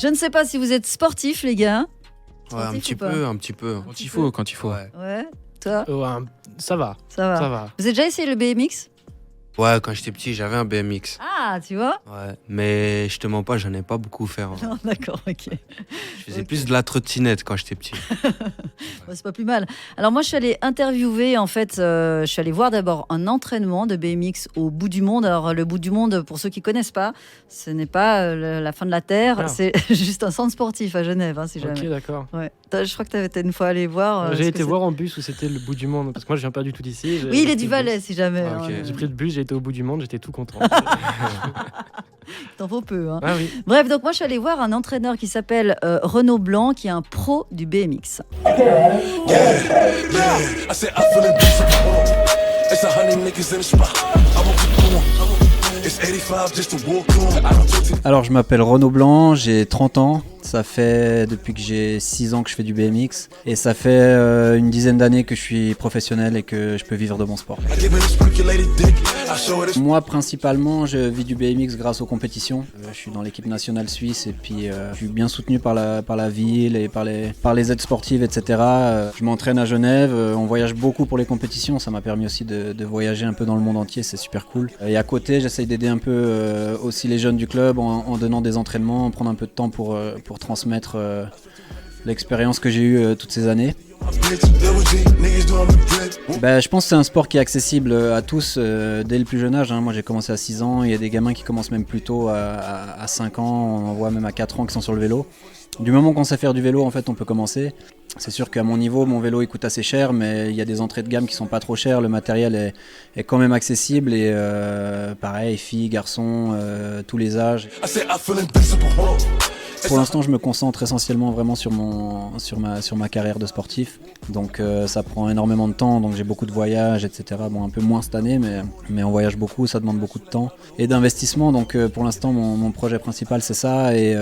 Je ne sais pas si vous êtes sportifs, les gars. Ouais, un petit peu. Quand il faut. Ouais. Toi, Ça va. ça va. Vous avez déjà essayé le BMX? Ouais, quand j'étais petit, j'avais un BMX. Ah, tu vois? Ouais, mais je te mens pas, j'en ai pas beaucoup fait. Non, d'accord, ok. Je faisais plus de la trottinette quand j'étais petit. Bon, c'est pas plus mal. Alors moi, je suis allée interviewer, en fait, je suis allée voir d'abord un entraînement de BMX au bout du monde. Alors le bout du monde, pour ceux qui connaissent pas, ce n'est pas la fin de la Terre, c'est juste un centre sportif à Genève, hein, si jamais. Ok, d'accord. Ouais. Je crois que tu avais une fois allé voir. J'ai été voir en bus où c'était le bout du monde, parce que moi je viens pas du tout d'ici. Oui, il est du Valais, si jamais. Ah, ok. J'ai pris le bus, j'ai été au bout du monde, j'étais tout content. T'en faut peu. Hein. Ah oui. Bref, donc moi je suis allée voir un entraîneur qui s'appelle Renaud Blanc, qui est un pro du BMX. Alors je m'appelle Renaud Blanc, j'ai 30 ans, ça fait depuis que j'ai 6 ans que je fais du BMX et ça fait une dizaine d'années que je suis professionnel et que je peux vivre de mon sport. Moi principalement je vis du BMX grâce aux compétitions, je suis dans l'équipe nationale suisse et puis je suis bien soutenu par la ville et par les aides sportives, etc. Je m'entraîne à Genève, on voyage beaucoup pour les compétitions, ça m'a permis aussi de voyager un peu dans le monde entier, c'est super cool. Et à côté j'essaye d'aider un peu aussi les jeunes du club en donnant des entraînements, en prenant un peu de temps pour transmettre l'expérience que j'ai eue toutes ces années. Je pense que c'est un sport qui est accessible à tous dès le plus jeune âge. Moi j'ai commencé à 6 ans, il y a des gamins qui commencent même plus tôt à 5 ans, on en voit même à 4 ans qui sont sur le vélo. Du moment qu'on sait faire du vélo, en fait, on peut commencer. C'est sûr qu'à mon niveau, mon vélo il coûte assez cher, mais il y a des entrées de gamme qui sont pas trop chères. Le matériel est quand même accessible et pareil, filles, garçons, tous les âges. Pour l'instant, je me concentre essentiellement vraiment sur ma carrière de sportif. Donc ça prend énormément de temps, donc j'ai beaucoup de voyages, etc. Bon, un peu moins cette année, mais on voyage beaucoup, ça demande beaucoup de temps et d'investissement. Donc pour l'instant, mon projet principal, c'est ça. Et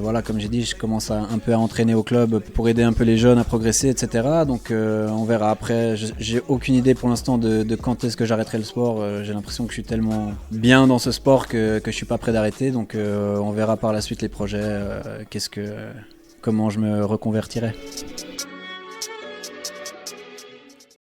voilà, comme j'ai dit, je commence un peu à entraîner au club pour aider un peu les jeunes à progresser, etc. Donc on verra après. J'ai aucune idée pour l'instant de quand est-ce que j'arrêterai le sport. J'ai l'impression que je suis tellement bien dans ce sport que je suis pas prêt d'arrêter. Donc on verra par la suite les projets. Comment je me reconvertirai.